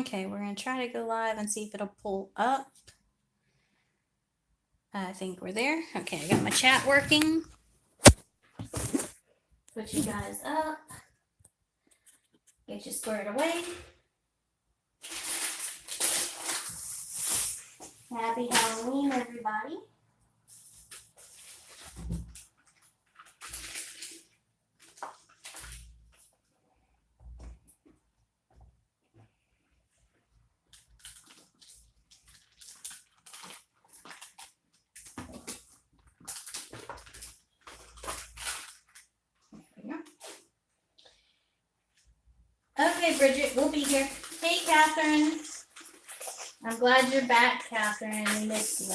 Okay, we're going to try to go live and see if it'll pull up. I think we're there. Okay, I got my chat working. Put you guys up. Get you squared away. Happy Halloween, everybody. Okay, Bridget, we'll be here. Hey, Catherine. I'm glad you're back, Catherine. We missed you.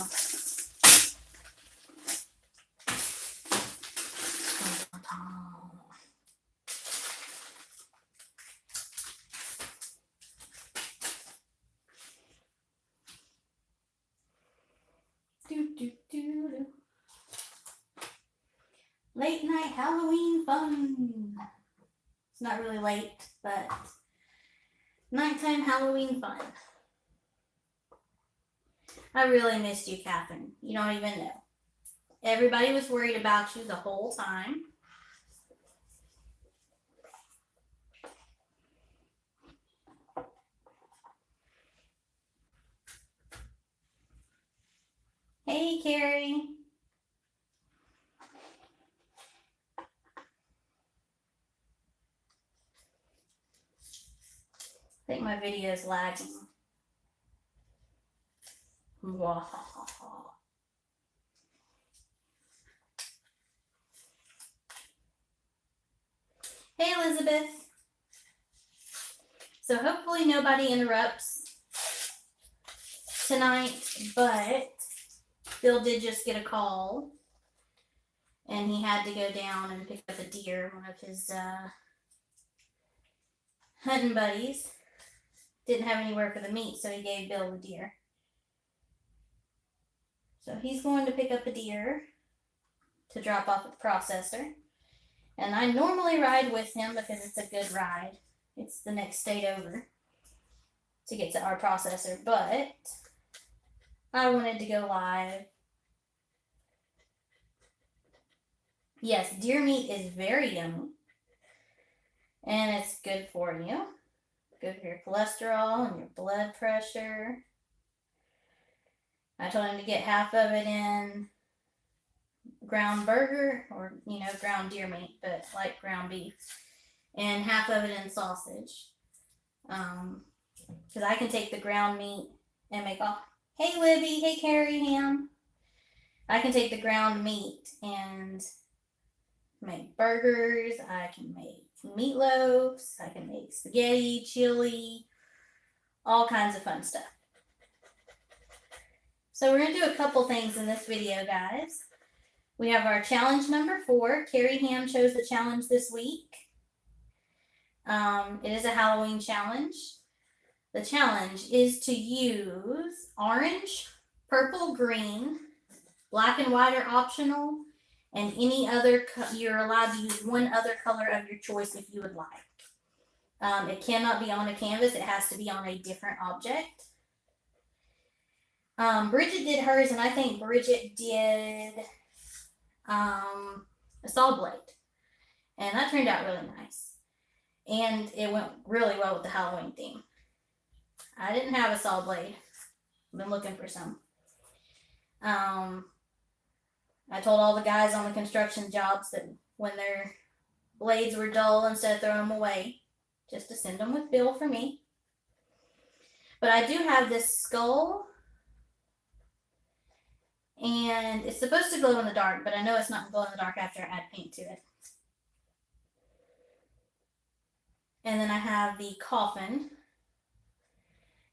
Late night Halloween fun. It's not really late, but nighttime Halloween fun. I really missed you, Catherine. You don't even know. Everybody was worried about you the whole time. Hey, Carrie. I think my video is lagging. Hey, Elizabeth. So hopefully nobody interrupts tonight, but Bill did just get a call, and he had to go down and pick up a deer. One of his hunting buddies didn't have anywhere for the meat, so he gave Bill the deer. So he's going to pick up a deer to drop off at the processor. And I normally ride with him because it's a good ride. It's the next state over to get to our processor, but I wanted to go live. Yes, deer meat is very yummy, and it's good for you. Good for your cholesterol and your blood pressure. I told him to get half of it in ground burger, or, ground deer meat, but like ground beef, and half of it in sausage. Because I can take the ground meat and make all. Hey, Libby. Hey, Carrie Ham. I can take the ground meat and make burgers. I can make meatloaves. I can make spaghetti, chili, all kinds of fun stuff. So we're going to do a couple things in this video, guys. We have our challenge number 4. Carrie Ham chose the challenge this week. It is a Halloween challenge. The challenge is to use orange, purple, green, black and white are optional, and any other, you're allowed to use one other color of your choice if you would like. It cannot be on a canvas. It has to be on a different object. Bridget did hers, and I think Bridget did a saw blade, and that turned out really nice, and it went really well with the Halloween theme. I didn't have a saw blade. I've been looking for some. I told all the guys on the construction jobs that when their blades were dull, instead of throwing them away, just to send them with Bill for me. But I do have this skull, and it's supposed to glow in the dark, but I know it's not glow in the dark after I add paint to it. And then I have the coffin,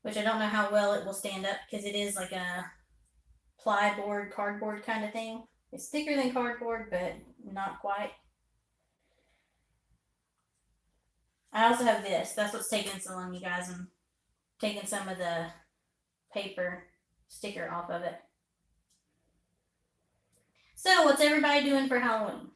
which I don't know how well it will stand up because it is like a plyboard, cardboard kind of thing. It's thicker than cardboard, but not quite. I also have this. That's what's taking so long, you guys. I'm taking some of the paper sticker off of it. So, what's everybody doing for Halloween?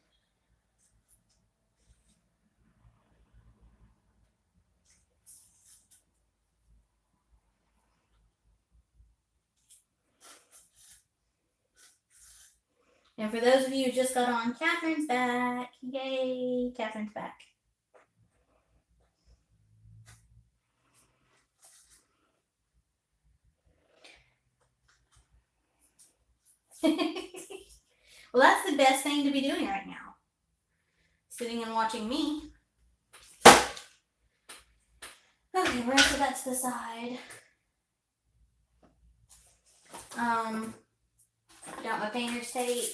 And for those of you who just got on, Catherine's back. Yay, Catherine's back. Well, that's the best thing to be doing right now. Sitting and watching me. Okay, we're gonna put that to the side. Got my painter's tape.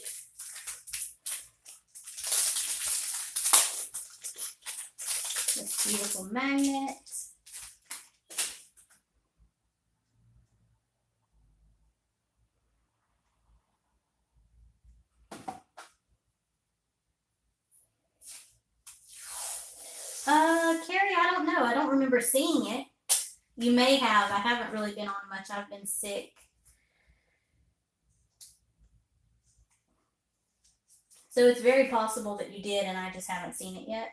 This beautiful magnet. Carrie, I don't know. I don't remember seeing it. You may have. I haven't really been on much. I've been sick. So it's very possible that you did and I just haven't seen it yet.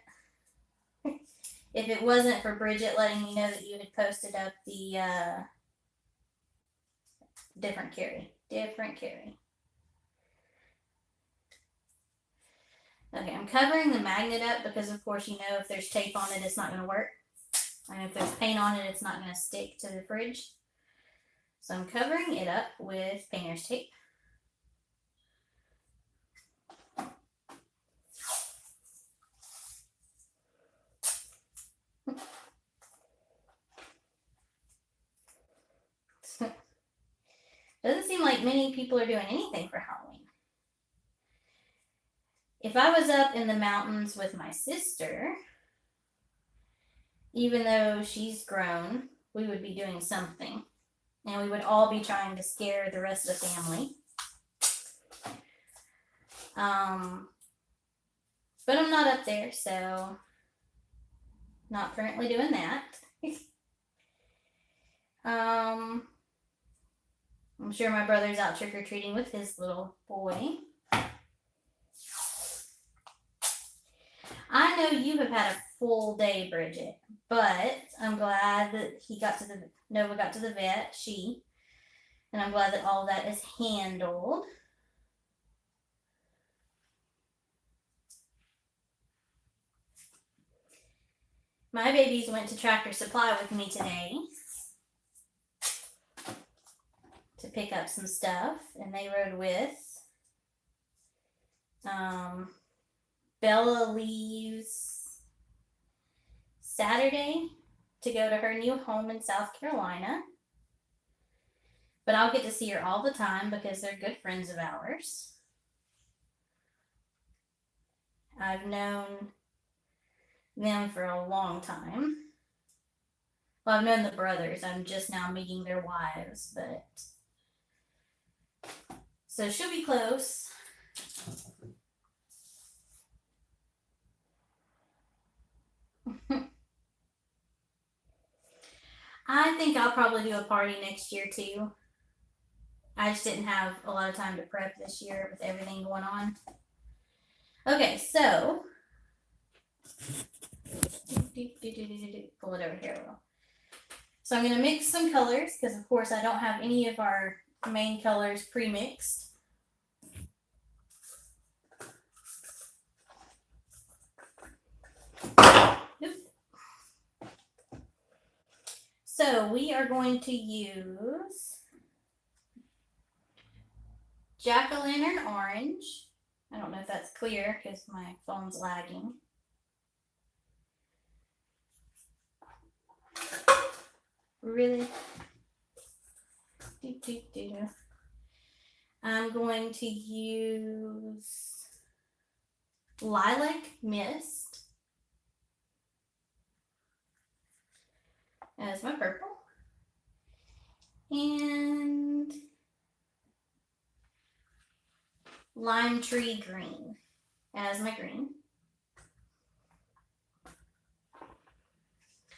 If it wasn't for Bridget letting me know that you had posted up the different Carrie. Okay, I'm covering the magnet up because, of course, you know if there's tape on it, it's not going to work. And if there's paint on it, it's not going to stick to the fridge. So I'm covering it up with painter's tape. Doesn't seem like many people are doing anything for Halloween. If I was up in the mountains with my sister, even though she's grown, we would be doing something. And we would all be trying to scare the rest of the family. But I'm not up there, so not currently doing that. I'm sure my brother's out trick-or-treating with his little boy. I know you have had a full day, Bridget, but I'm glad that Nova got to the vet, and I'm glad that all of that is handled. My babies went to Tractor Supply with me today to pick up some stuff, and they rode with. Bella leaves Saturday to go to her new home in South Carolina, but I'll get to see her all the time because they're good friends of ours. I've known them for a long time. Well, I've known the brothers. I'm just now meeting their wives, but so she'll be close. I think I'll probably do a party next year too. I just didn't have a lot of time to prep this year with everything going on. Okay, so pull it over here a little. So I'm going to mix some colors because, of course, I don't have any of our main colors pre-mixed. So we are going to use Jack-o'-lantern orange. I don't know if that's clear because my phone's lagging. Really? I'm going to use Lilac Mist as my purple. And Lime Tree Green as my green.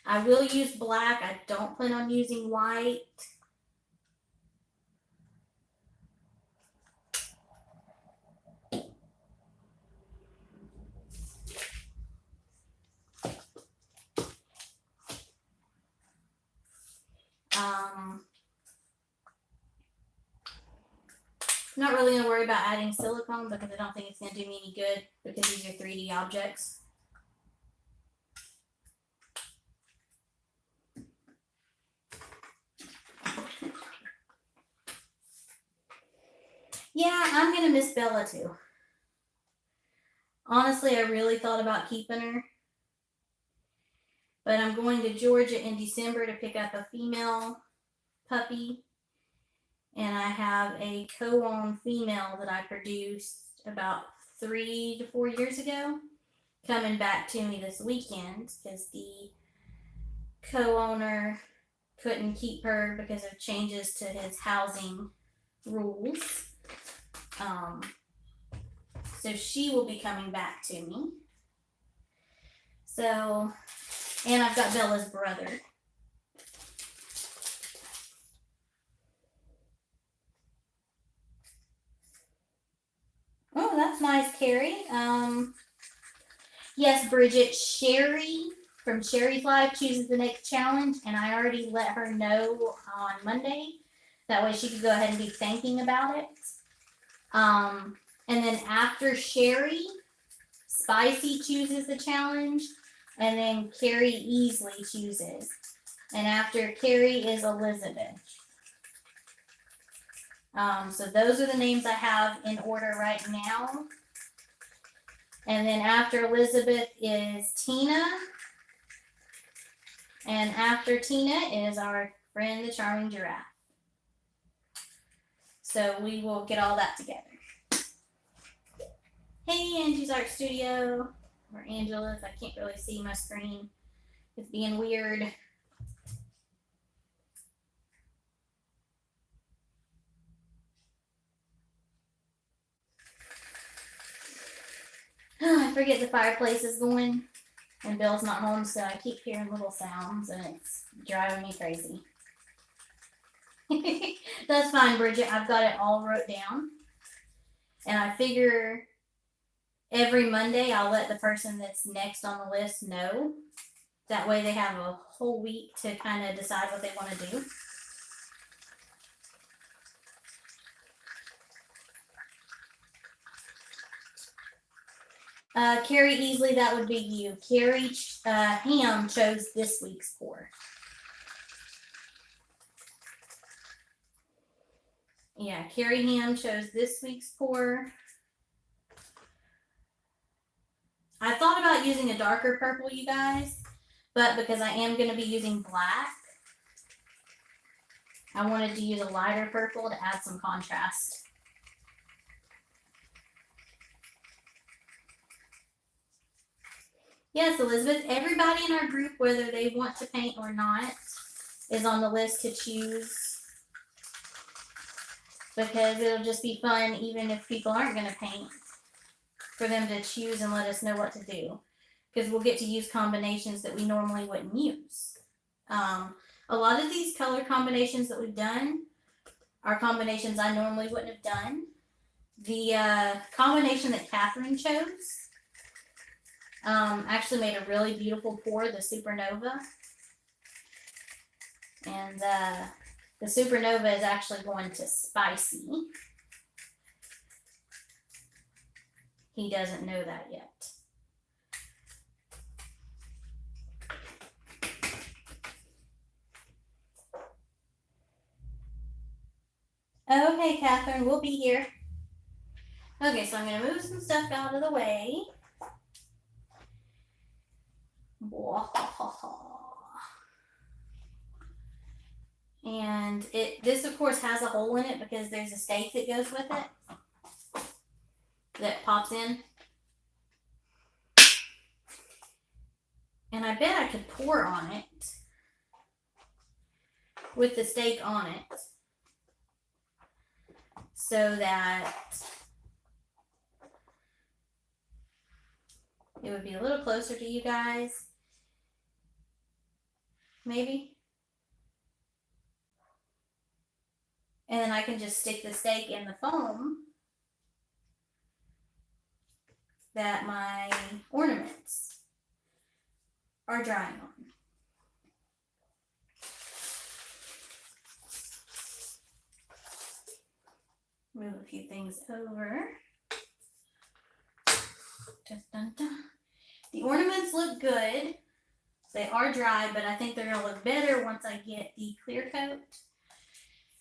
I will use black. I don't plan on using white. I'm not really going to worry about adding silicone because I don't think it's going to do me any good because these are 3D objects. Yeah, I'm going to miss Bella too. Honestly, I really thought about keeping her. But I'm going to Georgia in December to pick up a female puppy. And I have a co-owned female that I produced about 3 to 4 years ago coming back to me this weekend because the co-owner couldn't keep her because of changes to his housing rules. So she will be coming back to me. So, and I've got Bella's brother. Oh, that's nice, Carrie. Yes, Bridget, Sherry from Sherry's Life chooses the next challenge, and I already let her know on Monday. That way she could go ahead and be thinking about it. And then after Sherry, Spicy chooses the challenge, and then Carrie Easley chooses. And after Carrie is Elizabeth. So those are the names I have in order right now. And then after Elizabeth is Tina. And after Tina is our friend, the Charming Giraffe. So we will get all that together. Hey, Angie's Art Studio. Or Angela's. I can't really see my screen. It's being weird. I forget the fireplace is going. And Bill's not home, so I keep hearing little sounds, and it's driving me crazy. That's fine, Bridget. I've got it all wrote down. And I figure every Monday I'll let the person that's next on the list know. That way they have a whole week to kind of decide what they want to do. Carrie Easley, that would be you. Carrie Ham chose this week's pour. Yeah, Carrie Ham chose this week's pour. I thought about using a darker purple, you guys, but because I am going to be using black, I wanted to use a lighter purple to add some contrast. Yes, Elizabeth, everybody in our group, whether they want to paint or not, is on the list to choose. Because it'll just be fun, even if people aren't going to paint, for them to choose and let us know what to do. Because we'll get to use combinations that we normally wouldn't use. A lot of these color combinations that we've done are combinations I normally wouldn't have done. The combination that Catherine chose actually made a really beautiful pour, the Supernova. And the Supernova is actually going to Spicy. He doesn't know that yet. Okay, Catherine, we'll be here. Okay, so I'm going to move some stuff out of the way. And this of course has a hole in it because there's a stake that goes with it that pops in. And I bet I could pour on it with the stake on it so that it would be a little closer to you guys. Maybe. And then I can just stick the stake in the foam that my ornaments are drying on. Move a few things over. Dun, dun, dun. The ornaments look good. They are dry, but I think they're going to look better once I get the clear coat.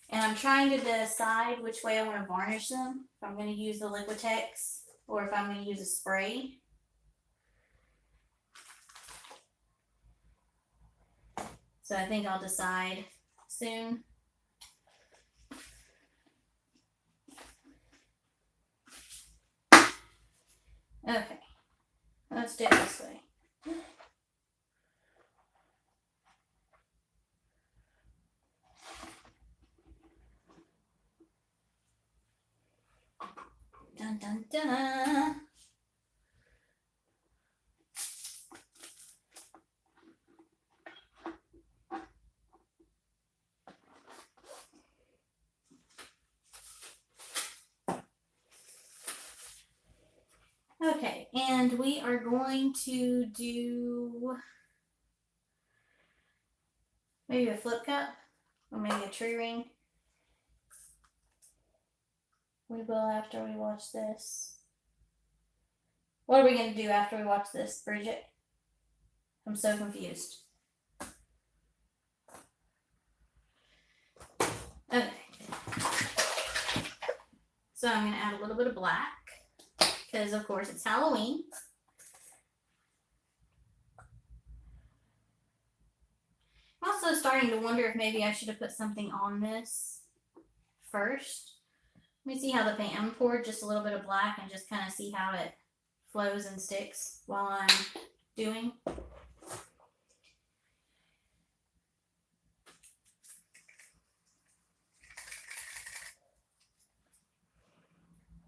And I'm trying to decide which way I want to varnish them. If I'm going to use the Liquitex or if I'm going to use a spray. So I think I'll decide soon. Okay, let's do it this way. Dun dun dun. Okay, and we are going to do maybe a flip cup or maybe a tree ring. We will after we watch this. What are we going to do after we watch this, Bridget? I'm so confused. Okay. So I'm going to add a little bit of black because, of course, it's Halloween. I'm also starting to wonder if maybe I should have put something on this first. Let me see how the paint, I'm poured just a little bit of black and just kind of see how it flows and sticks while I'm doing.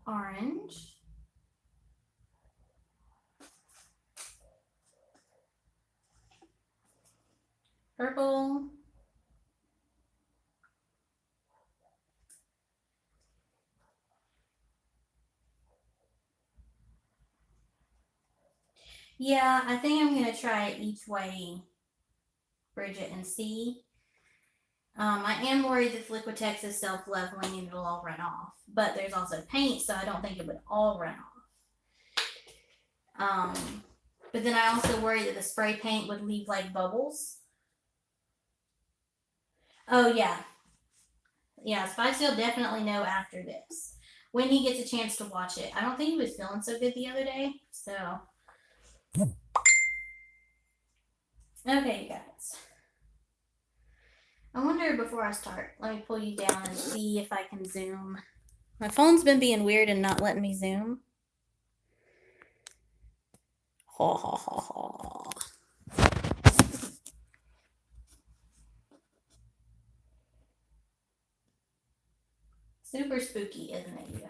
Orange. Purple. Yeah, I think I'm going to try it each way, Bridget, and see. I am worried that Liquitex is self-leveling and it'll all run off. But there's also paint, so I don't think it would all run off. But then I also worry that the spray paint would leave like bubbles. Oh, yeah. Yeah, Spicy will definitely know after this. When he gets a chance to watch it. I don't think he was feeling so good the other day, so. Okay, you guys. I wonder before I start, let me pull you down and see if I can zoom. My phone's been being weird and not letting me zoom. Ha ha ha ha. Super spooky, isn't it, you guys?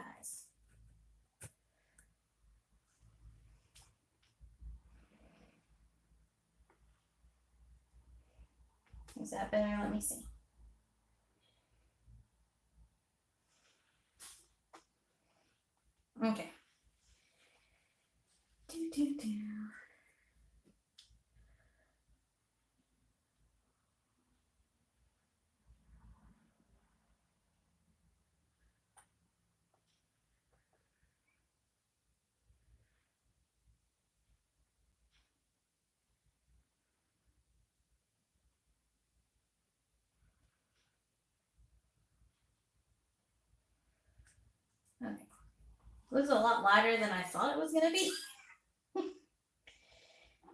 Is that better? Let me see. Okay. Okay. Looks a lot lighter than I thought it was going to be.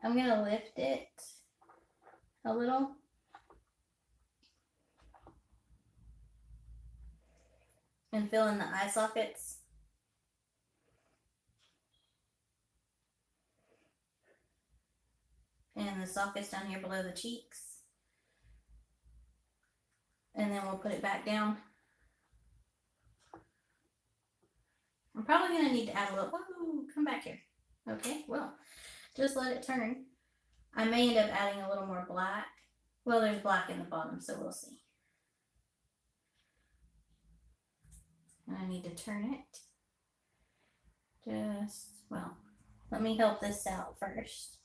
I'm going to lift it a little. And fill in the eye sockets. And the sockets down here below the cheeks. And then we'll put it back down. I'm probably going to need to add a little, whoa, come back here. Okay, well, just let it turn. I may end up adding a little more black. Well, there's black in the bottom, so we'll see. And I need to turn it. Well, let me help this out first.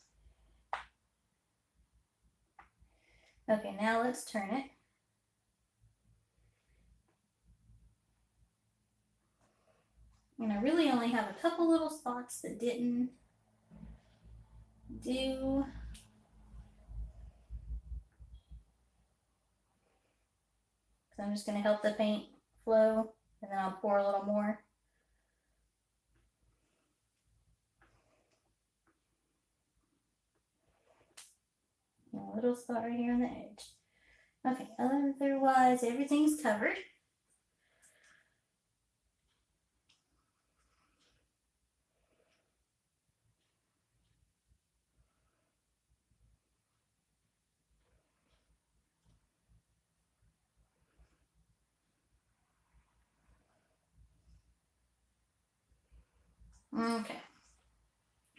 Okay, now let's turn it. And I really only have a couple little spots that didn't do. So I'm just going to help the paint flow, and then I'll pour a little more. A little spot right here on the edge. Okay, otherwise everything's covered. Okay,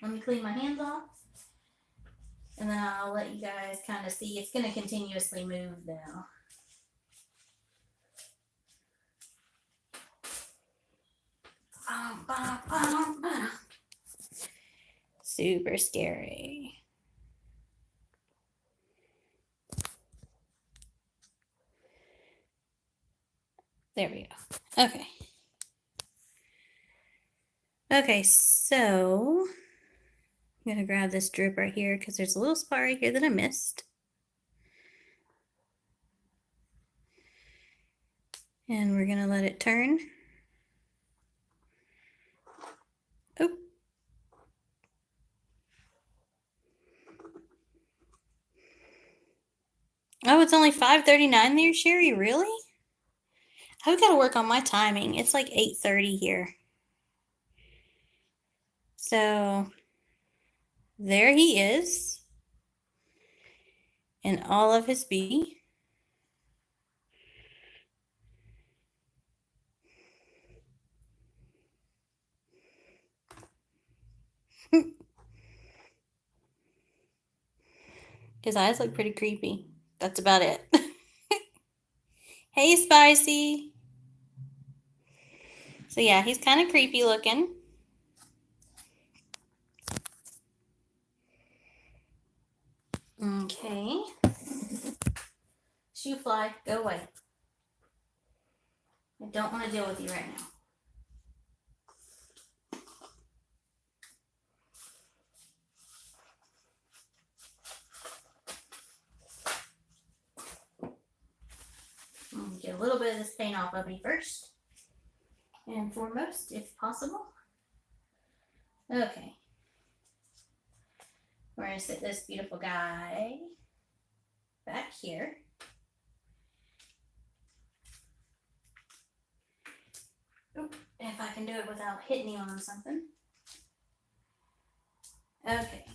let me clean my hands off, and then I'll let you guys kind of see. It's going to continuously move now. Super scary. There we go. Okay. Okay, so I'm going to grab this drip right here because there's a little spot right here that I missed. And we're going to let it turn. Oh. Oh, it's only 5:39 there, Sherry? Really? I've got to work on my timing. It's like 8:30 here. So there he is in all of his beauty. His eyes look pretty creepy. That's about it. Hey, Spicy. So yeah, he's kind of creepy looking. Okay. Shoe fly, go away. I don't want to deal with you right now. Get a little bit of this paint off of me first and foremost, if possible. Okay. We're going to sit this beautiful guy back here. Oop, if I can do it without hitting you on something. Okay.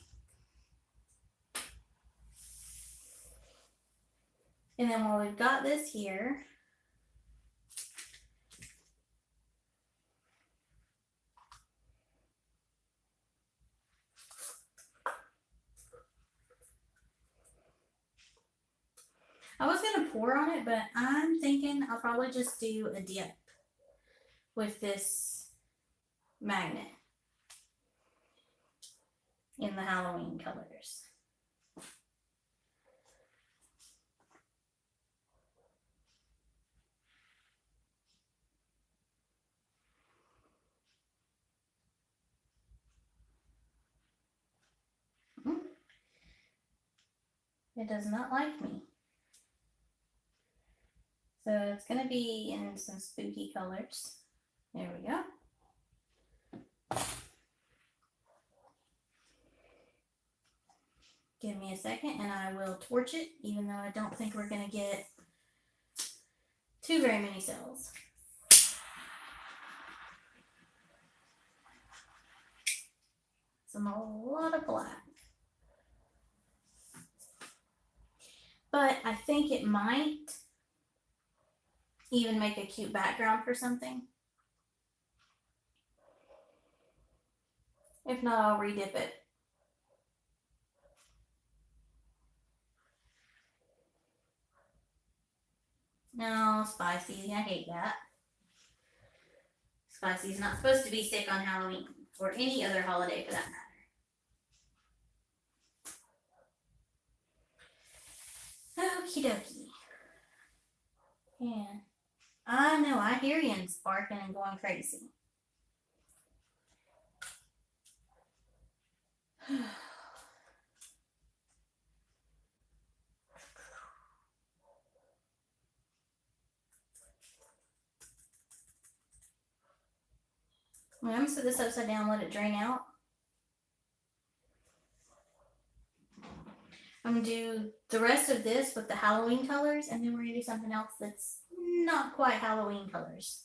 And then while we've got this here, I was going to pour on it, but I'm thinking I'll probably just do a dip with this magnet in the Halloween colors. It does not like me. So it's going to be in some spooky colors. There we go. Give me a second and I will torch it, even though I don't think we're going to get too very many cells. A lot of black. But I think it might even make a cute background for something. If not, I'll redip it. No, Spicy, I hate that. Spicy's not supposed to be sick on Halloween or any other holiday for that matter. Okie dokie. Yeah. I know, I hear you barking and going crazy. I'm going to set this upside down and let it drain out. I'm going to do the rest of this with the Halloween colors, and then we're going to do something else that's not quite Halloween colors.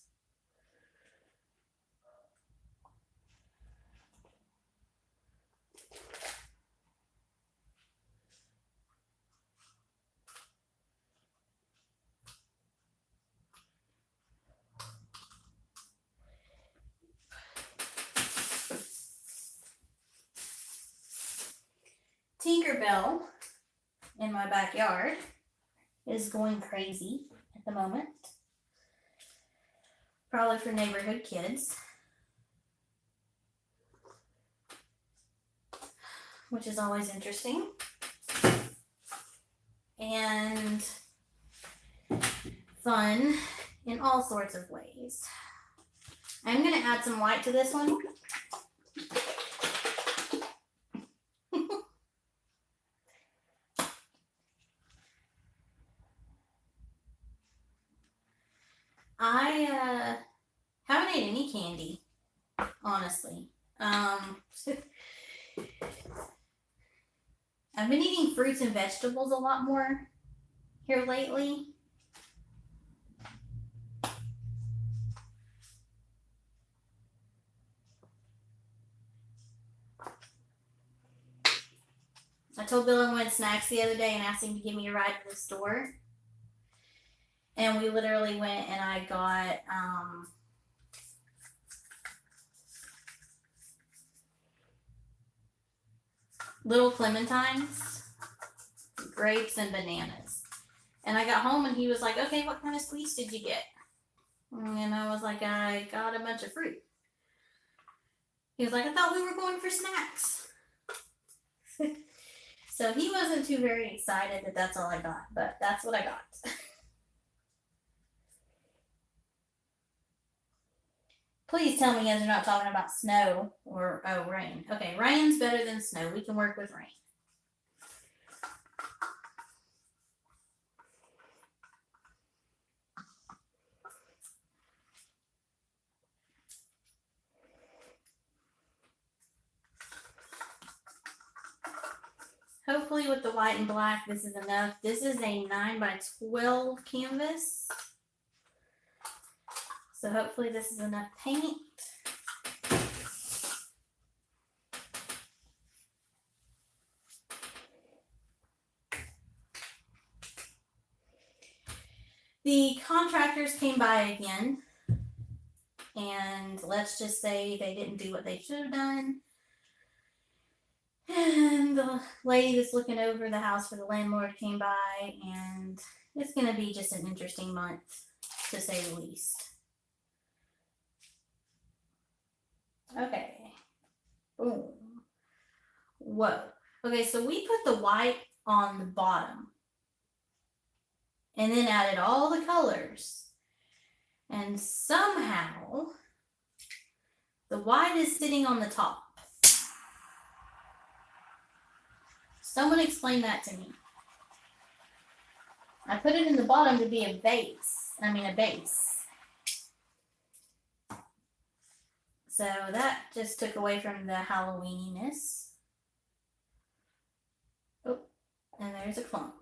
Tinkerbell in my backyard is going crazy at the moment. Probably for neighborhood kids. Which is always interesting. And fun in all sorts of ways. I'm going to add some white to this one. I haven't ate any candy, honestly. I've been eating fruits and vegetables a lot more here lately. I told Bill I wanted snacks the other day and asked him to give me a ride to the store. And we literally went and I got little clementines, grapes, and bananas. And I got home and he was like, okay, what kind of sweets did you get? And I was like, I got a bunch of fruit. He was like, I thought we were going for snacks. So he wasn't too very excited that that's all I got, but that's what I got. Please tell me you guys are not talking about snow or rain. Okay, rain's better than snow. We can work with rain. Hopefully with the white and black, this is enough. This is a 9x12 canvas. So hopefully this is enough paint. The contractors came by again, and let's just say they didn't do what they should have done. And the lady that's looking over the house for the landlord came by, and it's going to be just an interesting month, to say the least. Okay. Boom. Whoa. Okay, so we put the white on the bottom and then added all the colors. And somehow the white is sitting on the top. Someone explain that to me. I put it in the bottom to be a base. So that just took away from the Halloweeniness. Oh, and there's a clump.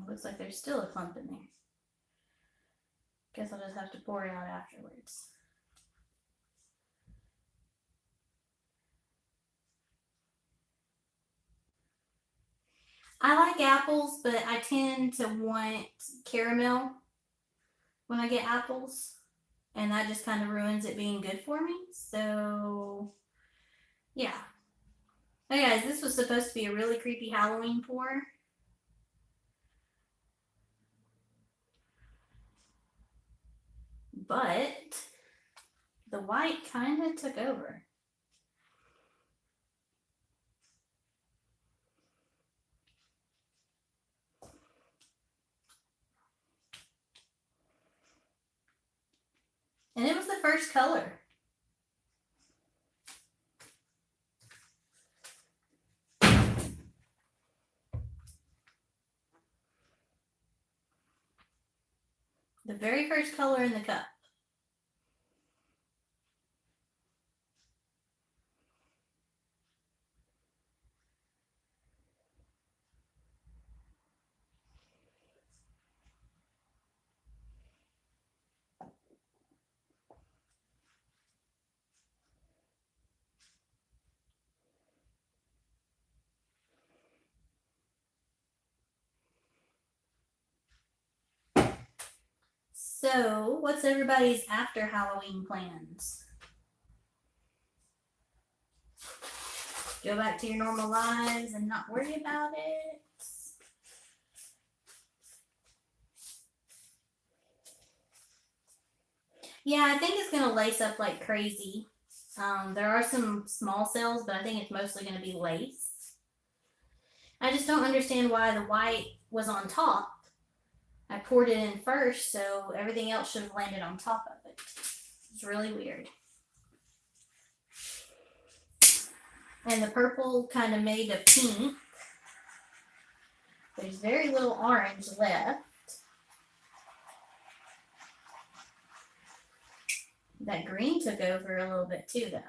Looks like there's still a clump in there. Guess I'll just have to pour it out afterwards. I like apples, but I tend to want caramel when I get apples. And that just kind of ruins it being good for me. So, yeah. Hey guys, this was supposed to be a really creepy Halloween pour. But the white kind of took over. first color? The very first color in the cup. So, what's everybody's after Halloween plans? Go back to your normal lives and not worry about it? Yeah, I think it's going to lace up like crazy. There are some small cells, but I think it's mostly going to be lace. I just don't understand why the white was on top. I poured it in first, so everything else should have landed on top of it. It's really weird. And the purple kind of made a pink. There's very little orange left. That green took over a little bit too, though.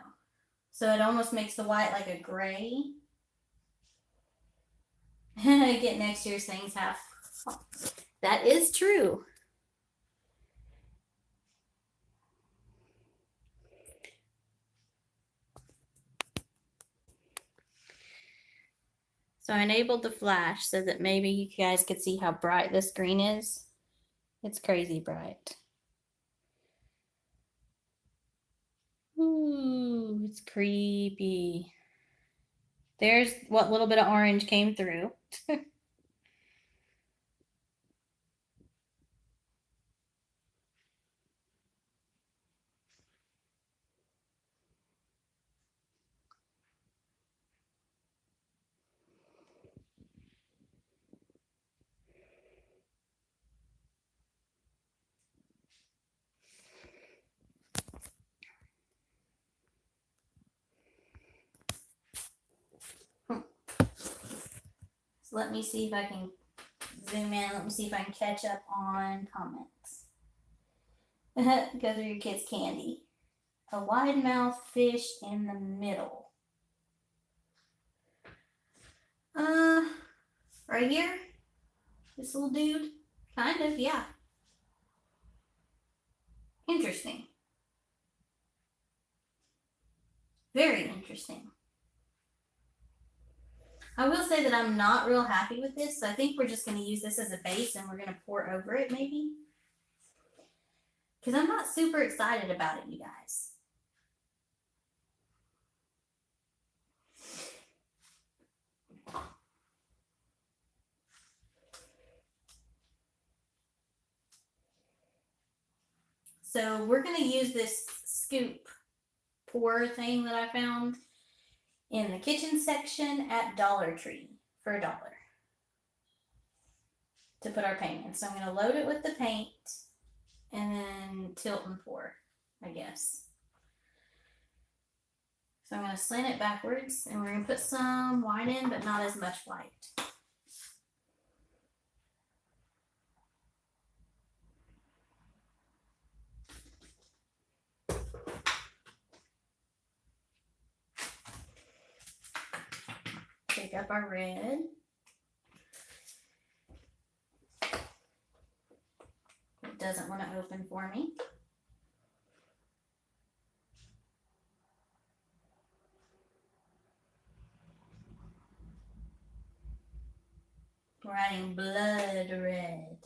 So it almost makes the white like a gray. Get next year's things half. That is true. So I enabled the flash so that maybe you guys could see how bright this green is. It's crazy bright. Ooh, it's creepy. There's what little bit of orange came through. So let me see if I can zoom in. Let me see if I can catch up on comments. Go through your kids' candy. A wide mouth fish in the middle. Right here? This little dude? Kind of, yeah. Interesting. Very interesting. I will say that I'm not real happy with this, so I think we're just going to use this as a base and we're going to pour over it maybe. Because I'm not super excited about it, you guys. So we're going to use this scoop pour thing that I found in the kitchen section at Dollar Tree for $1 to put our paint in. So I'm going to load it with the paint and then tilt and pour, I guess. So I'm going to slant it backwards and we're going to put some white in, but not as much white. Pick up our red. It doesn't want to open for me. We're adding blood red.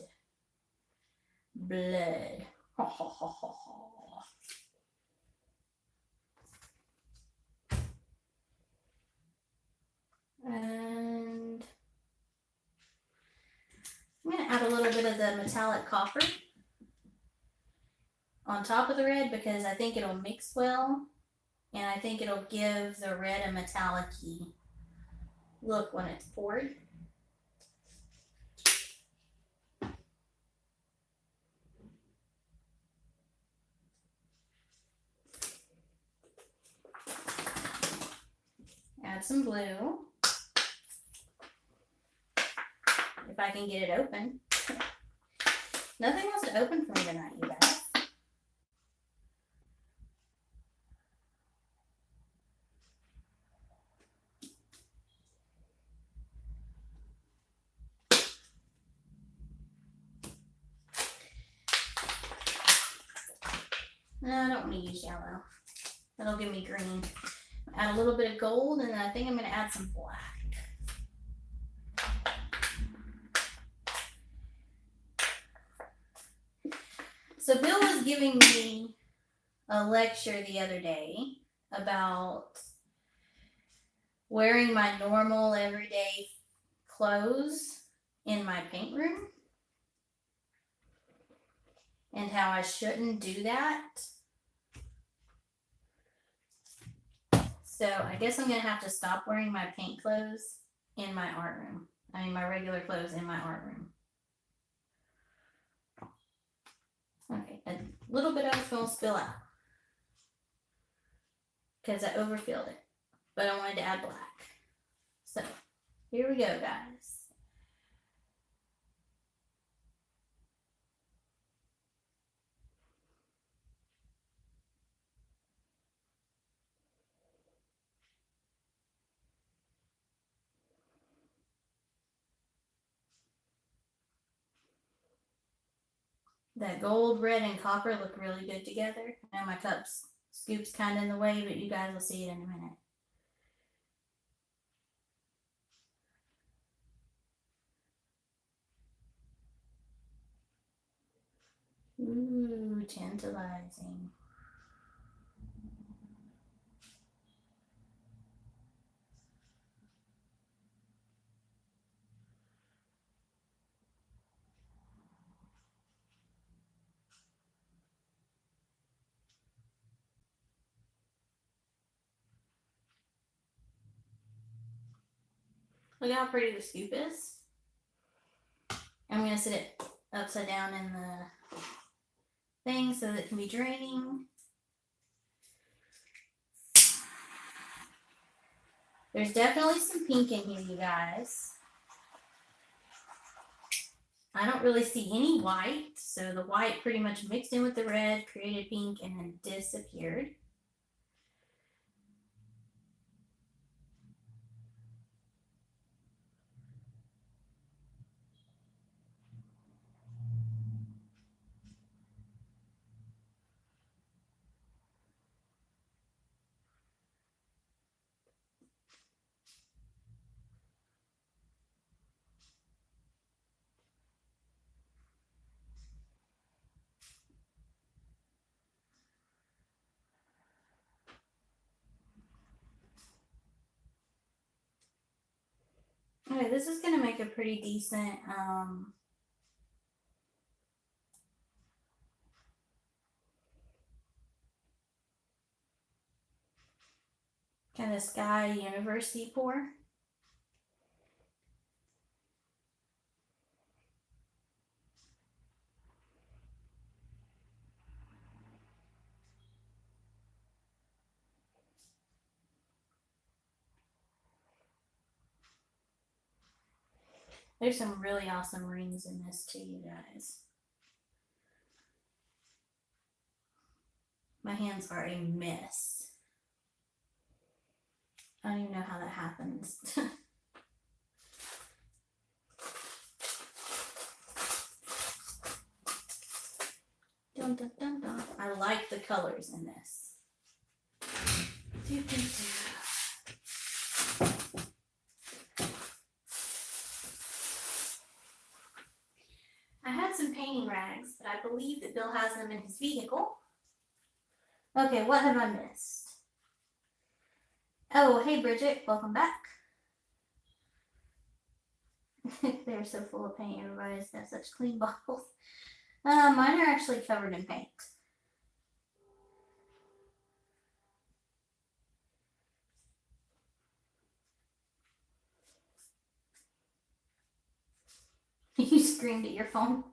Blood. Ha ha ha ha ha. And I'm going to add a little bit of the metallic copper on top of the red because I think it'll mix well and I think it'll give the red a metallic-y look when it's poured. some blue. If I can get it open. Nothing wants to open for me tonight, you guys. No, I don't want to use yellow. That'll give me green. Add a little bit of gold, and then I think I'm going to add some black. So Bill was giving me a lecture the other day about wearing my normal everyday clothes in my paint room and how I shouldn't do that. So I guess I'm going to have to stop wearing my paint clothes in my art room. I mean, my regular clothes in my art room. Okay, a little bit of it's going to spill out because I overfilled it, but I wanted to add black. So here we go, guys. That gold, red, and copper look really good together. Now my scoop's kind of in the way, but you guys will see it in a minute. Ooh, tantalizing. Look how pretty the scoop is. I'm going to sit it upside down in the thing so that it can be draining. There's definitely some pink in here, you guys. I don't really see any white, so the white pretty much mixed in with the red, created pink, and then disappeared. Okay, this is going to make a pretty decent kind of sky university pour. There's some really awesome rings in this too, you guys. My hands are a mess. I don't even know how that happens. Dun, dun, dun, dun. I like the colors in this. I had some painting rags, but I believe that Bill has them in his vehicle. Okay, what have I missed? Oh, hey Bridget, welcome back. They're so full of paint. Everybody's got such clean bottles. Mine are actually covered in paint. You screamed at your phone.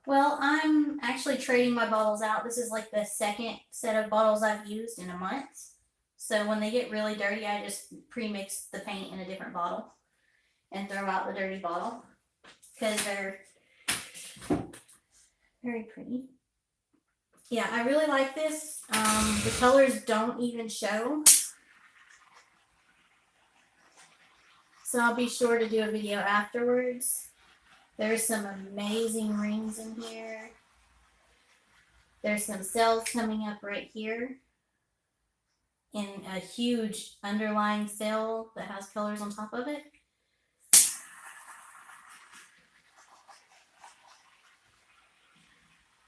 Well, I I'm actually trading my bottles out. This is like the second set of bottles I've used in a month. So when they get really dirty, I just pre-mix the paint in a different bottle and throw out the dirty bottle because they're very pretty. Yeah, I really like this. The colors don't even show. So I'll be sure to do a video afterwards. There's some amazing rings in here. There's some cells coming up right here in a huge underlying cell that has colors on top of it.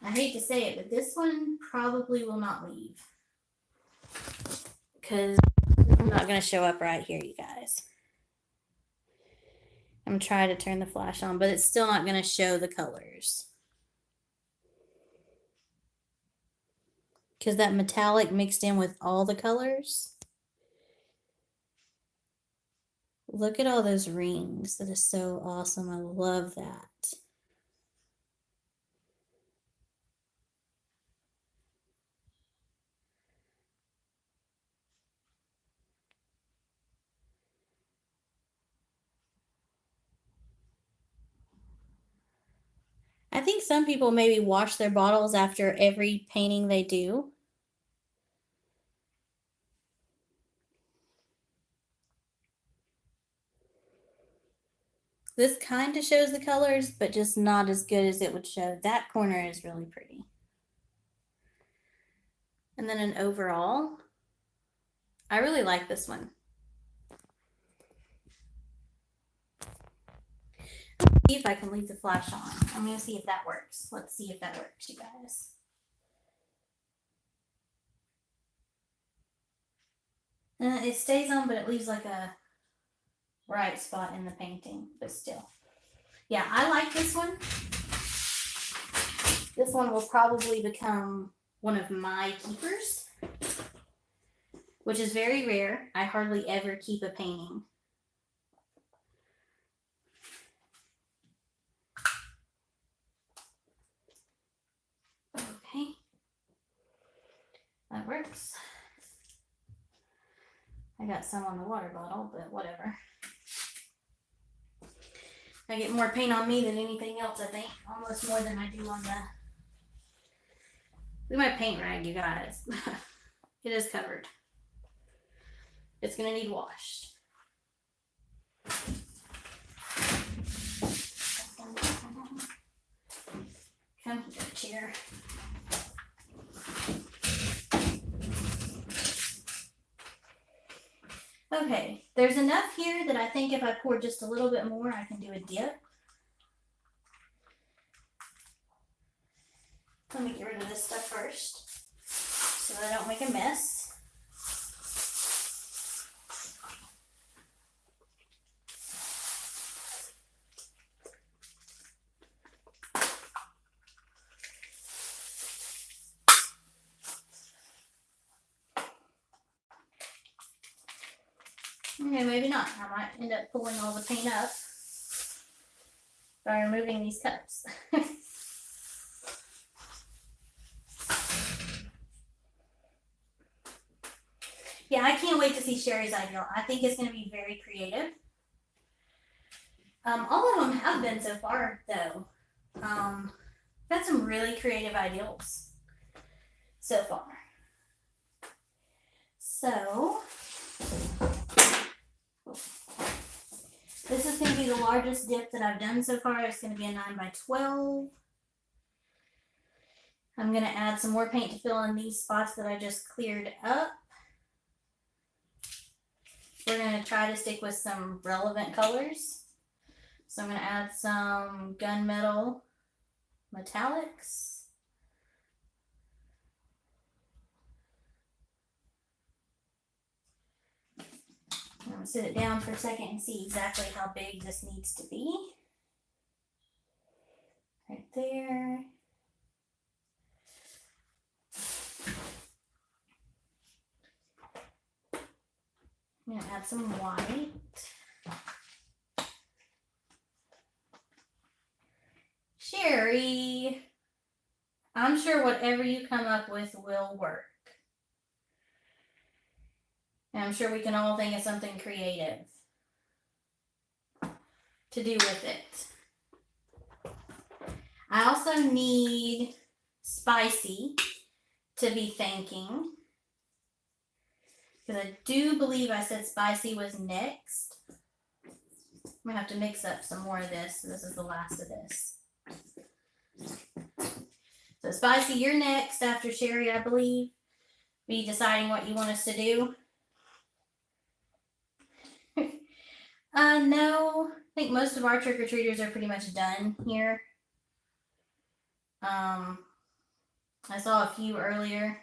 I hate to say it, but this one probably will not leave because I'm not going to show up right here, you guys. I'm trying to turn the flash on, but it's still not going to show the colors. Because that metallic mixed in with all the colors. Look at all those rings. That is so awesome. I love that. I think some people maybe wash their bottles after every painting they do. This kind of shows the colors, but just not as good as it would show. That corner is really pretty. And then an overall, I really like this one. See if I can leave the flash on. I'm going to see if that works. Let's see if that works, you guys. It stays on, but it leaves like a bright spot in the painting, but still. Yeah, I like this one. This one will probably become one of my keepers, which is very rare. I hardly ever keep a painting. Okay. That works. I got some on the water bottle, but whatever. I get more paint on me than anything else, I think. Almost more than I do on the... Look at my paint rag, you guys. It is covered. It's going to need washed. Come here, chair. Okay, there's enough here that I think if I pour just a little bit more, I can do a dip. Let me get rid of this stuff first so that I don't make a mess. Okay, maybe not. I might end up pulling all the paint up by removing these cups. Yeah, I can't wait to see Sherry's ideal. I think it's going to be very creative. All of them have been so far, though. Got some really creative ideals so far. So, this is going to be the largest dip that I've done so far. It's going to be a 9x12. I'm going to add some more paint to fill in these spots that I just cleared up. We're going to try to stick with some relevant colors. So I'm going to add some gunmetal metallics. I'm going to sit it down for a second and see exactly how big this needs to be. Right there. I'm going to add some white. Sherry. I'm sure whatever you come up with will work. And I'm sure we can all think of something creative to do with it. I also need Spicy to be thanking, because I do believe I said Spicy was next. I'm going to have to mix up some more of this. This is the last of this. So Spicy, you're next after Sherry, I believe. Be deciding what you want us to do. No. I think most of our trick-or-treaters are pretty much done here. I saw a few earlier.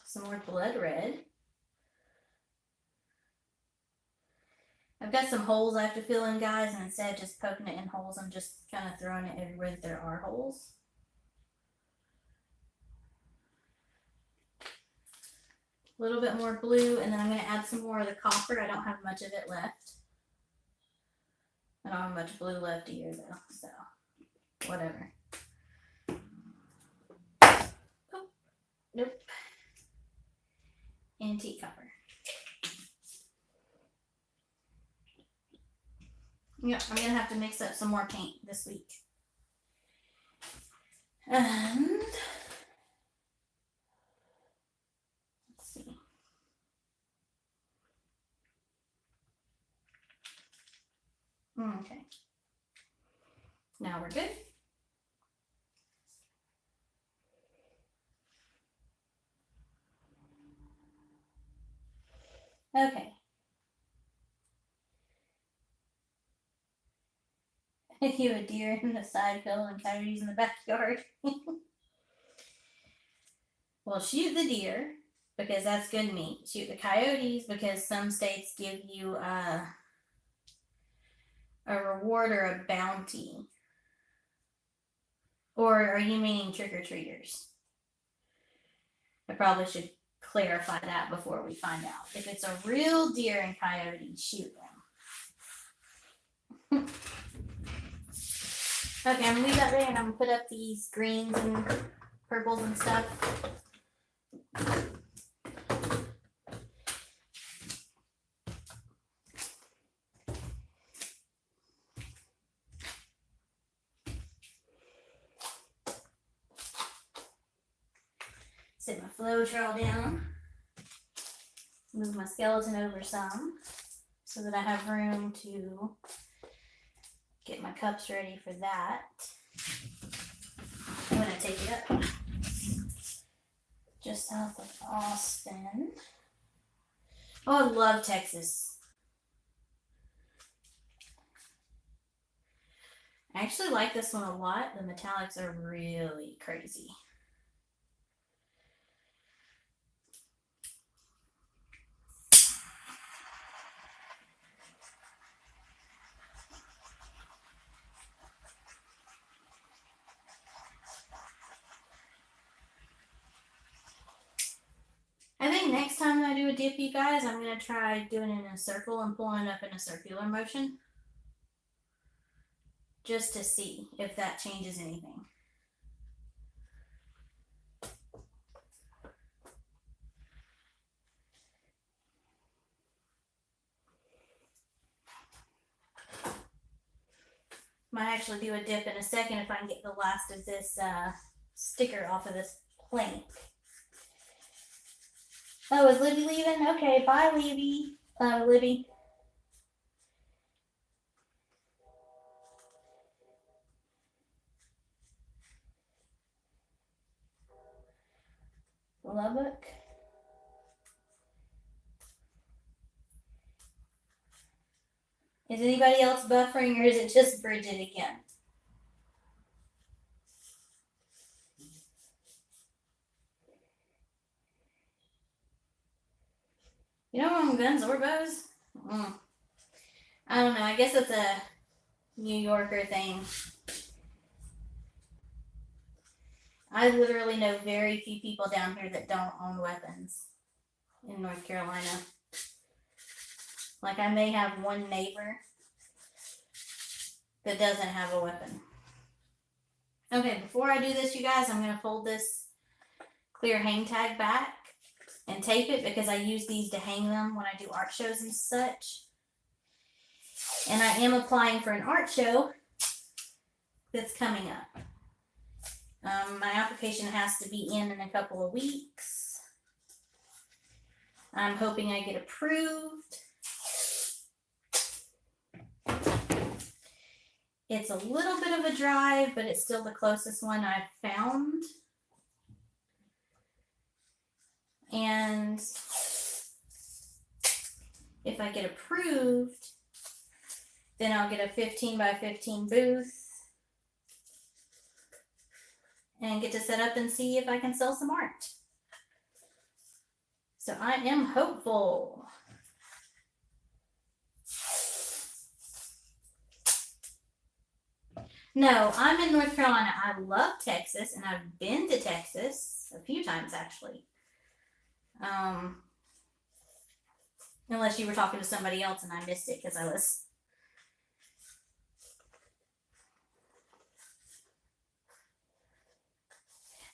Some more blood red. I've got some holes I have to fill in, guys, and instead of just poking it in holes, I'm just kind of throwing it everywhere that there are holes. A little bit more blue, and then I'm going to add some more of the copper. I don't have much of it left. I don't have much blue left either, though, so whatever. Oh, nope. Antique copper. Yeah, I'm going to have to mix up some more paint this week. And let's see. Okay. Now we're good. Okay. You a deer in the side hill and coyotes in the backyard. Well, shoot the deer because that's good meat. Shoot the coyotes because some states give you a reward or a bounty. Or are you meaning trick-or-treaters? I probably should clarify that before we find out. If it's a real deer and coyote, shoot them. Okay, I'm gonna leave that there and I'm gonna put up these greens and purples and stuff. Set my flow trail down. Move my skeleton over some so that I have room to get my cups ready for that. I'm going to take it up just south of Austin. Oh, I love Texas. I actually like this one a lot. The metallics are really crazy. I think next time I do a dip, you guys, I'm going to try doing it in a circle and pulling it up in a circular motion. Just to see if that changes anything. Might actually do a dip in a second if I can get the last of this sticker off of this plank. Oh, is Libby leaving? Okay, bye, Libby. Libby. Lubbock. Is anybody else buffering or is it just Bridget again? You don't own guns or bows? I don't know. I guess it's a New Yorker thing. I literally know very few people down here that don't own weapons in North Carolina. Like, I may have one neighbor that doesn't have a weapon. Okay, before I do this, you guys, I'm going to fold this clear hang tag back and tape it because I use these to hang them when I do art shows and such. And I am applying for an art show that's coming up. My application has to be in a couple of weeks. I'm hoping I get approved. It's a little bit of a drive, but it's still the closest one I've found. And if I get approved, then I'll get a 15 by 15 booth and get to set up and see if I can sell some art. So I am hopeful. No, I'm in North Carolina. I love Texas, and I've been to Texas a few times, actually. Unless you were talking to somebody else and I missed it because I was...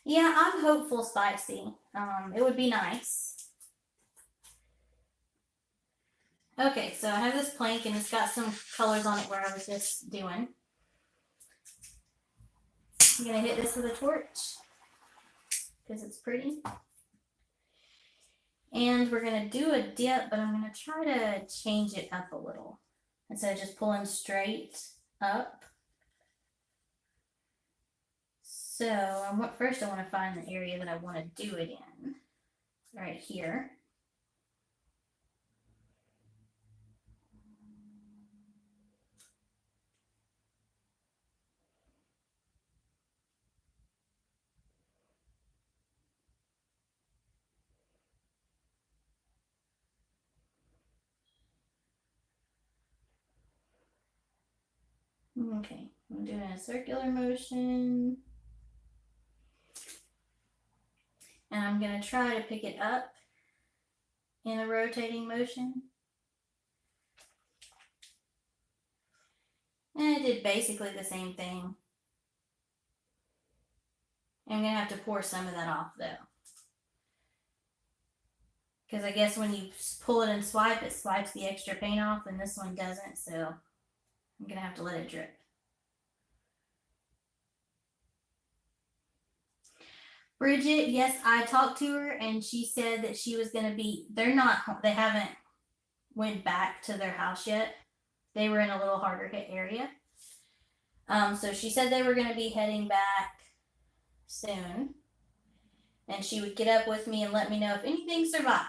Yeah, I'm hopeful, Spicy. It would be nice. Okay, so I have this plank and it's got some colors on it where I was just doing. I'm going to hit this with a torch because it's pretty. And we're going to do a dip, but I'm going to try to change it up a little. Instead of just pulling straight up. So first I want to find the area that I want to do it in. Right here. Okay, I'm doing a circular motion. And I'm going to try to pick it up in a rotating motion. And I did basically the same thing. I'm going to have to pour some of that off though. Because I guess when you pull it and swipe, it swipes the extra paint off, and this one doesn't, so I'm going to have to let it drip. Bridget, yes, I talked to her and she said that she was going to be, they haven't went back to their house yet. They were in a little harder hit area. So she said they were going to be heading back soon. And she would get up with me and let me know if anything survived.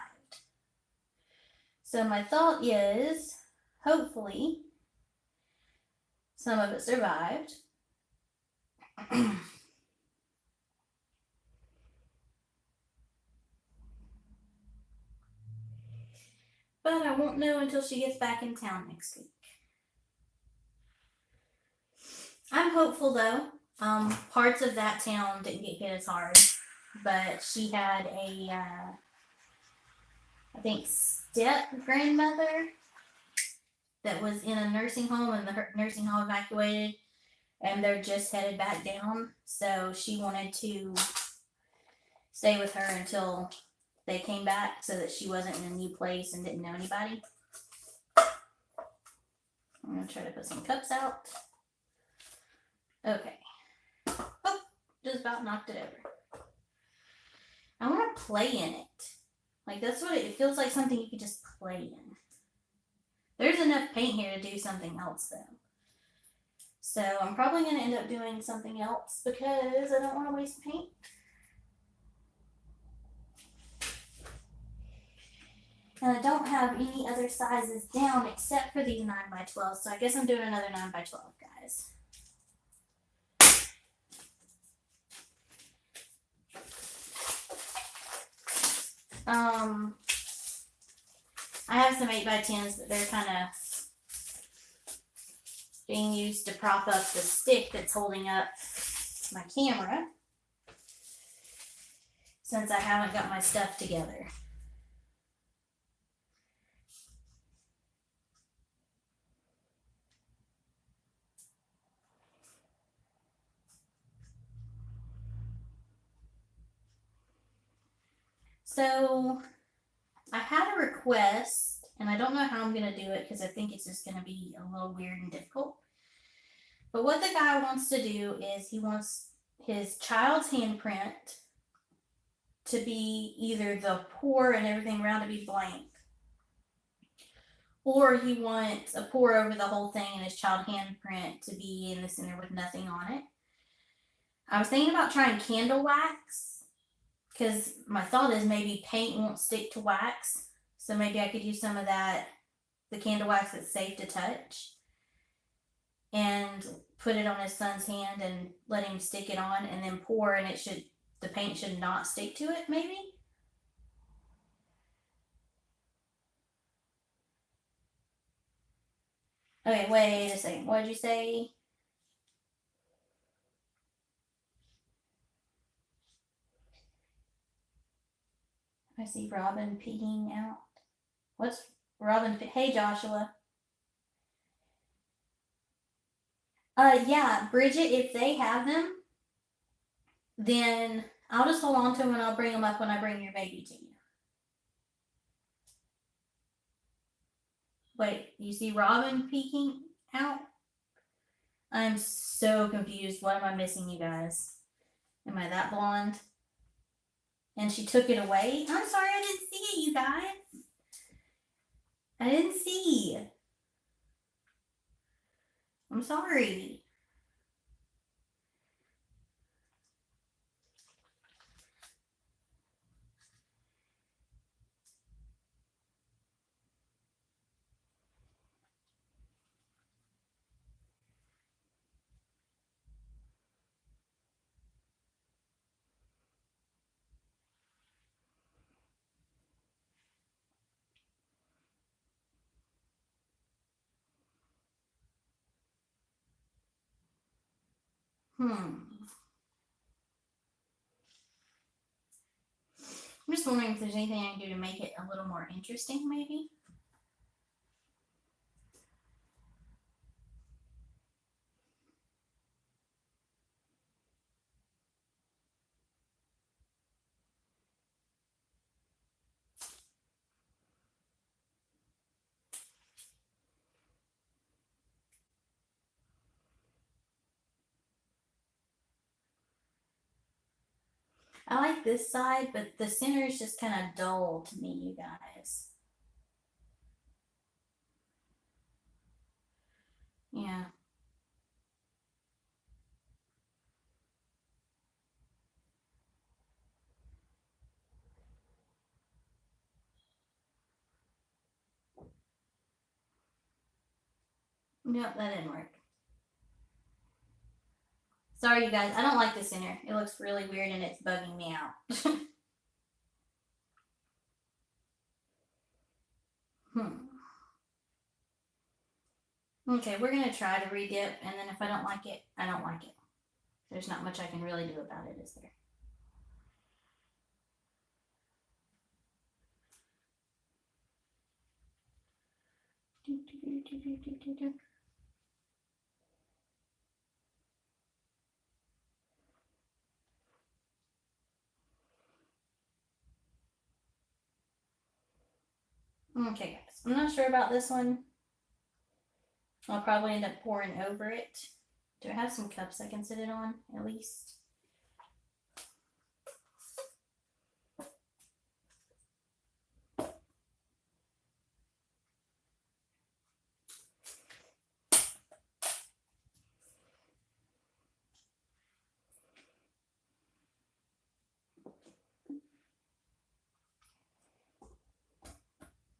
So my thought is, hopefully, some of it survived. But I won't know until she gets back in town next week. I'm hopeful though. Parts of that town didn't get hit as hard, but she had a, I think, step-grandmother that was in a nursing home, and the nursing home evacuated, and they're just headed back down. So she wanted to stay with her until they came back so that she wasn't in a new place and didn't know anybody. I'm going to try to put some cups out. Okay. Oh, just about knocked it over. I want to play in it. Like, that's what it feels like, something you could just play in. There's enough paint here to do something else, though. So I'm probably going to end up doing something else because I don't want to waste paint. And I don't have any other sizes down except for these 9x12, so I guess I'm doing another 9x12, guys. I have some 8x10s, but they're kind of being used to prop up the stick that's holding up my camera. since I haven't got my stuff together. So I had a request, and I don't know how I'm going to do it because I think it's just going to be a little weird and difficult. But what the guy wants to do is he wants his child's handprint to be either the pour and everything around to be blank, or he wants a pour over the whole thing and his child handprint to be in the center with nothing on it. I was thinking about trying candle wax because my thought is maybe paint won't stick to wax. So maybe I could use some of that, the candle wax that's safe to touch, and put it on his son's hand and let him stick it on and then pour, and the paint should not stick to it, maybe? Okay, wait a second. What did you say? I see Robin peeing out. What's Robin? Hey, Joshua. Yeah, Bridget, if they have them, then I'll just hold on to them and I'll bring them up when I bring your baby to you. Wait, you see Robin peeking out? I'm so confused. What am I missing, you guys? Am I that blonde? And she took it away? I'm sorry, I didn't see it, you guys. I didn't see. I'm sorry. I'm just wondering if there's anything I can do to make it a little more interesting, maybe. I like this side, but the center is just kind of dull to me, you guys. Yeah. Nope, that didn't work. Sorry, you guys. I don't like the center. It looks really weird and it's bugging me out. Okay, we're going to try to redip, and then if I don't like it, I don't like it. There's not much I can really do about it, is there? Okay, guys. I'm not sure about this one. I'll probably end up pouring over it. Do I have some cups I can sit it on, at least?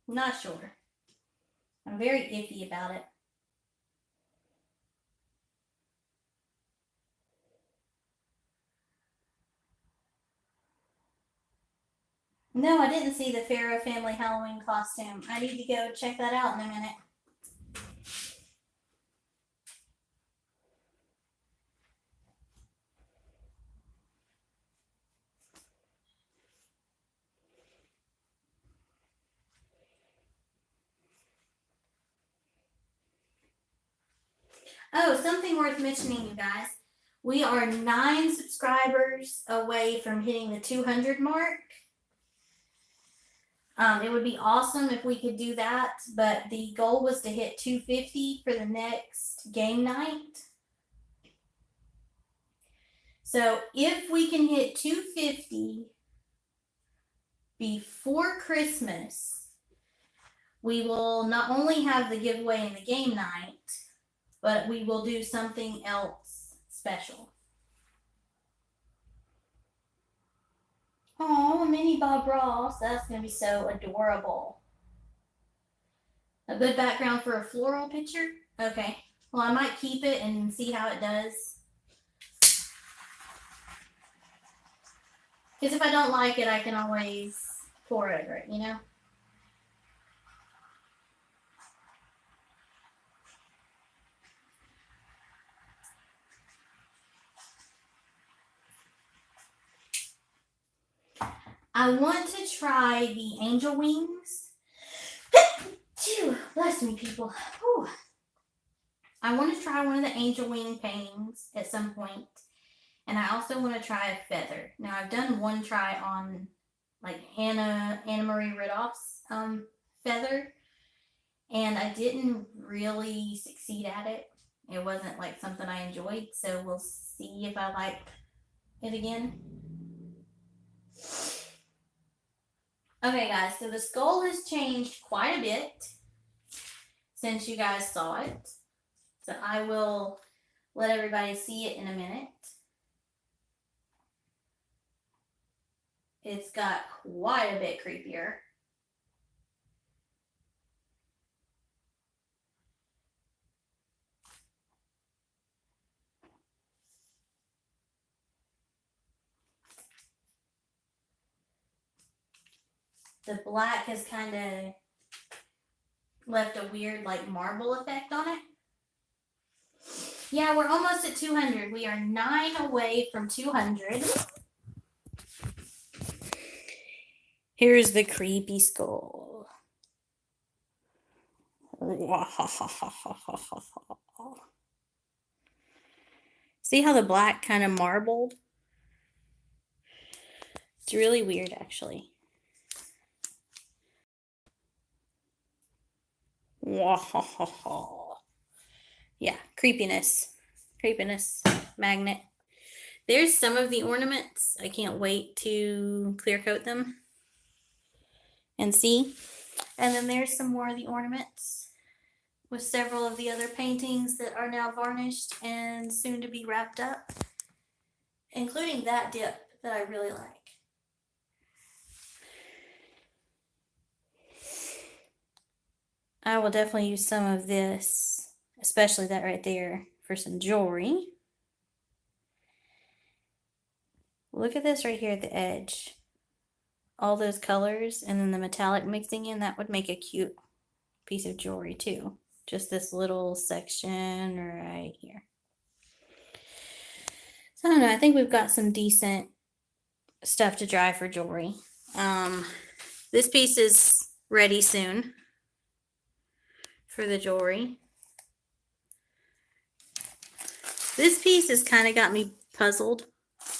Not sure. I'm very iffy about it. No, I didn't see the Pharaoh family Halloween costume. I need to go check that out in a minute. Oh, something worth mentioning, you guys. We are 9 subscribers away from hitting the 200 mark. It would be awesome if we could do that, but the goal was to hit 250 for the next game night. So if we can hit 250 before Christmas, we will not only have the giveaway and the game night, but we will do something else special. Oh, a mini Bob Ross. That's going to be so adorable. A good background for a floral picture? Okay. Well, I might keep it and see how it does. Because if I don't like it, I can always pour over it, you know? I want to try the angel wings. Bless me, people. Whew. I want to try one of the angel wing paintings at some point. And I also want to try a feather. Now, I've done one try on like Anna Marie Ridolph's feather, and I didn't really succeed at it. It wasn't like something I enjoyed, so we'll see if I like it again. Okay, guys, so the skull has changed quite a bit since you guys saw it. So I will let everybody see it in a minute. It's got quite a bit creepier. The black has kind of left a weird like marble effect on it. Yeah, we're almost at 200. We are 9 away from 200. Here's the creepy skull. See how the black kind of marbled? It's really weird, actually. Yeah, creepiness. Creepiness magnet. There's some of the ornaments. I can't wait to clear coat them and see. And then there's some more of the ornaments with several of the other paintings that are now varnished and soon to be wrapped up, including that dip that I really like. I will definitely use some of this, especially that right there, for some jewelry. Look at this right here at the edge. All those colors and then the metallic mixing in, that would make a cute piece of jewelry too. Just this little section right here. So I don't know, I think we've got some decent stuff to dry for jewelry. This piece is ready soon for the jewelry. This piece has kind of got me puzzled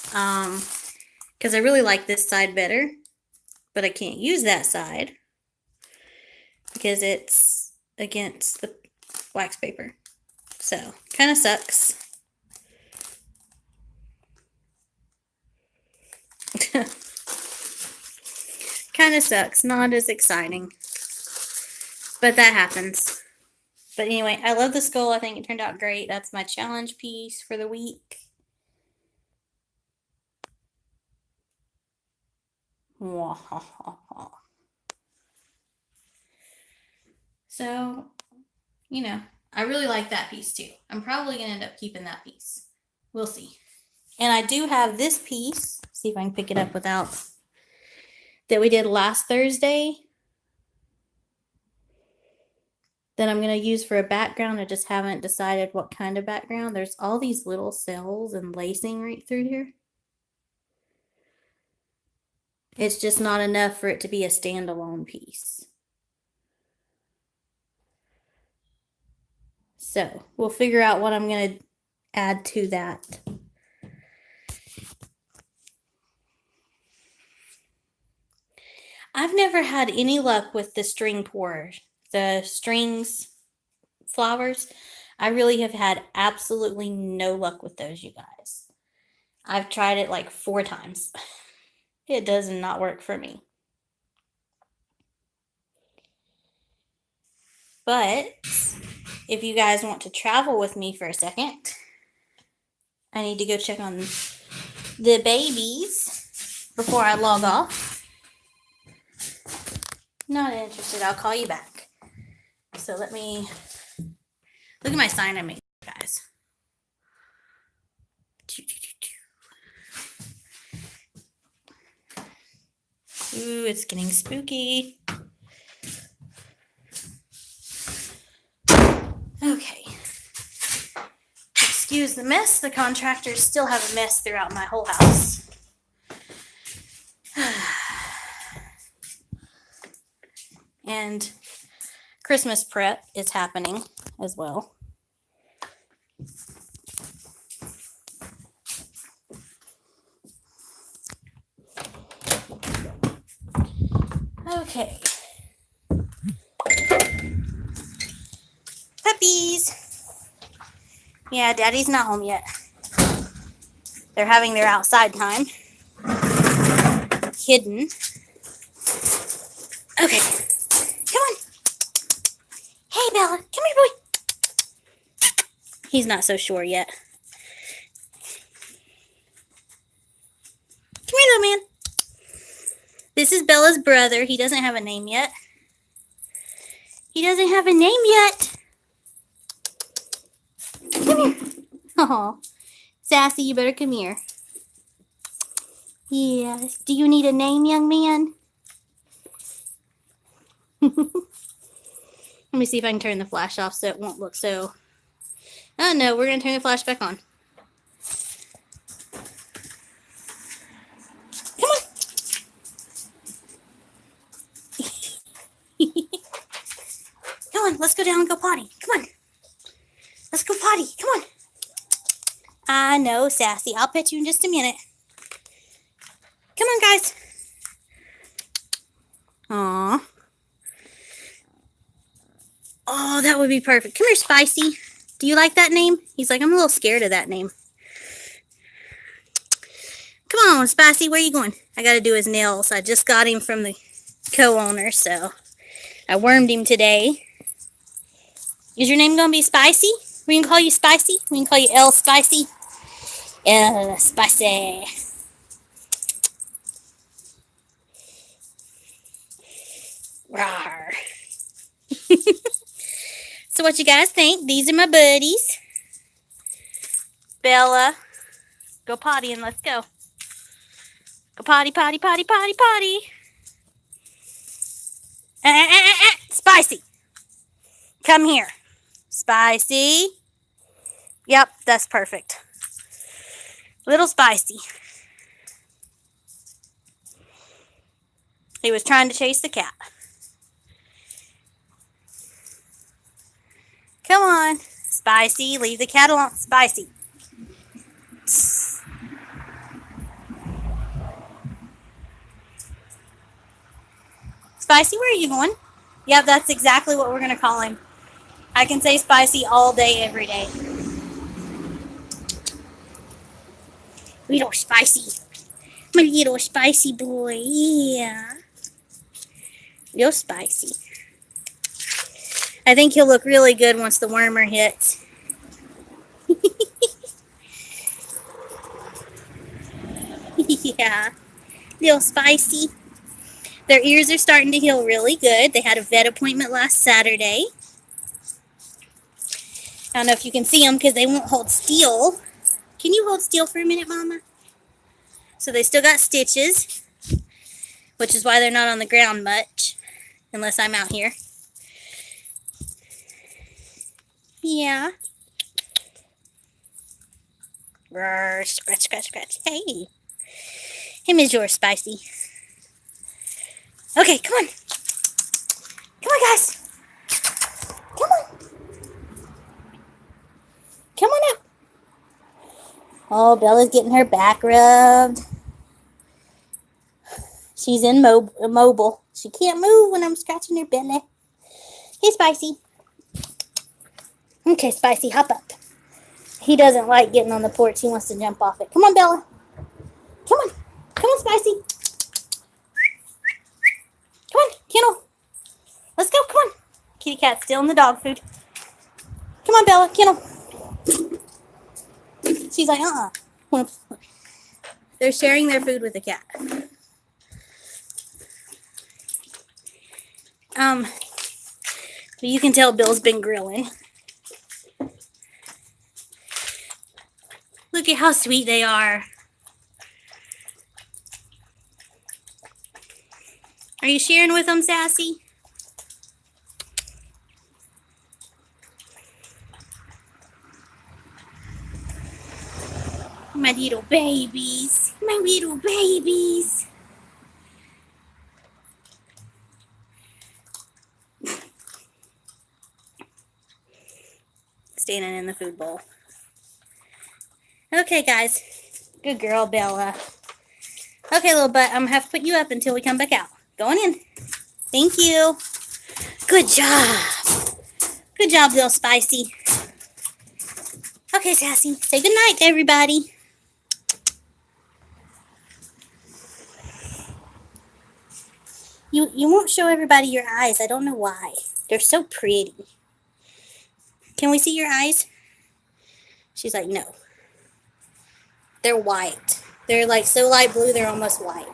because I really like this side better, but I can't use that side because it's against the wax paper. So, kind of sucks. Kind of sucks. Not as exciting. But that happens. But anyway, I love the skull. I think it turned out great. That's my challenge piece for the week. So, you know, I really like that piece too. I'm probably going to end up keeping that piece. We'll see. And I do have this piece. See if I can pick it up without, that we did last Thursday, that I'm going to use for a background. I just haven't decided what kind of background. There's all these little cells and lacing right through here. It's just not enough for it to be a standalone piece. So we'll figure out what I'm going to add to that. I've never had any luck with the string pourers, the strings flowers. I really have had absolutely no luck with those, you guys. I've tried it like 4 times. It does not work for me. But if you guys want to travel with me for a second, I need to go check on the babies before I log off. Not interested. I'll call you back. So let me look at my sign I made, guys. Ooh, it's getting spooky. Okay. Excuse the mess. The contractors still have a mess throughout my whole house. And Christmas prep is happening as well. Okay. Puppies. Yeah, Daddy's not home yet. They're having their outside time. Hidden. Okay. Come on. Hey, Bella. Come here, boy. He's not so sure yet. Come here, little man. This is Bella's brother. He doesn't have a name yet. He doesn't have a name yet. Come here. Oh, Sassy, you better come here. Yes. Do you need a name, young man? Let me see if I can turn the flash off so it won't look so... Oh, no, we're going to turn the flash back on. Come on. Come on, let's go down and go potty. Come on. Let's go potty. Come on. I know, Sassy. I'll pet you in just a minute. Come on, guys. Aw. Oh, that would be perfect. Come here, Spicy. Do you like that name? He's like, I'm a little scared of that name. Come on, Spicy. Where are you going? I got to do his nails. I just got him from the co-owner, so I wormed him today. Is your name going to be Spicy? We can call you Spicy. We can call you L Spicy. L Spicy. Rawr. So what you guys think? These are my buddies. Bella, go potty and let's go. Go potty, potty, potty, potty, potty. Spicy. Come here. Spicy. Yep, that's perfect. Little Spicy. He was trying to chase the cat. Come on, Spicy. Leave the cat alone. Spicy. Spicy, where are you going? Yep, that's exactly what we're going to call him. I can say Spicy all day, every day. Little Spicy. My little Spicy boy. Yeah. Real Spicy. I think he'll look really good once the wormer hits. Yeah. Little Spicy. Their ears are starting to heal really good. They had a vet appointment last Saturday. I don't know if you can see them because they won't hold still. Can you hold still for a minute, Mama? So they still got stitches, which is why they're not on the ground much, unless I'm out here. Yeah. Roar, scratch, scratch, scratch. Hey. Him is yours, Spicy. Okay, come on. Come on, guys. Come on. Oh, Bella's getting her back rubbed. She's immobile. She can't move when I'm scratching her belly. Hey, Spicy. Okay, Spicy, hop up. He doesn't like getting on the porch. He wants to jump off it. Come on, Bella. Come on. Come on, Spicy. Come on, Kennel. Let's go. Come on. Kitty cat's still in the dog food. Come on, Bella. Kennel. She's like, They're sharing their food with the cat. But you can tell Bill's been grilling. Look at how sweet they are. Are you sharing with them, Sassy? My little babies. My little babies. Standing in the food bowl. Okay, guys. Good girl, Bella. Okay, little butt, I'm going to have to put you up until we come back out. Going in. Thank you. Good job. Good job, little Spicy. Okay, Sassy. Say good night to everybody. You won't show everybody your eyes. I don't know why. They're so pretty. Can we see your eyes? She's like, no. They're white. They're like so light blue, they're almost white.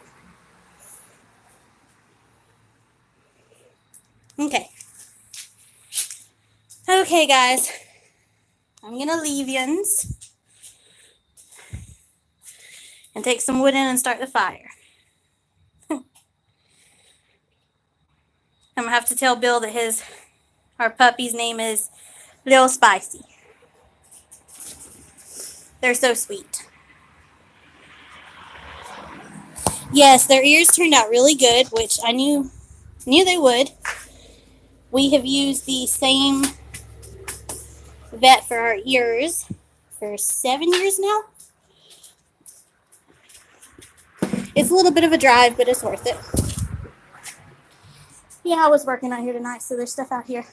Okay. Okay, guys. I'm going to leave yins and take some wood in and start the fire. I'm going to have to tell Bill that our puppy's name is Lil Spicy. They're so sweet. Yes, their ears turned out really good, which I knew they would. We have used the same vet for our ears for 7 years now. It's a little bit of a drive, but it's worth it. Yeah, I was working out here tonight, so there's stuff out here.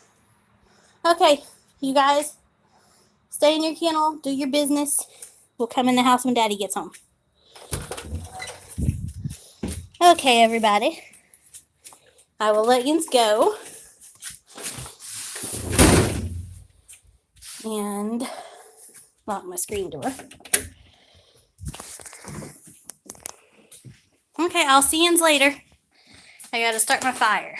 Okay, you guys, stay in your kennel, do your business. We'll come in the house when Daddy gets home. Okay, everybody. I will let yins go. And lock my screen door. Okay, I'll see yins later. I gotta start my fire.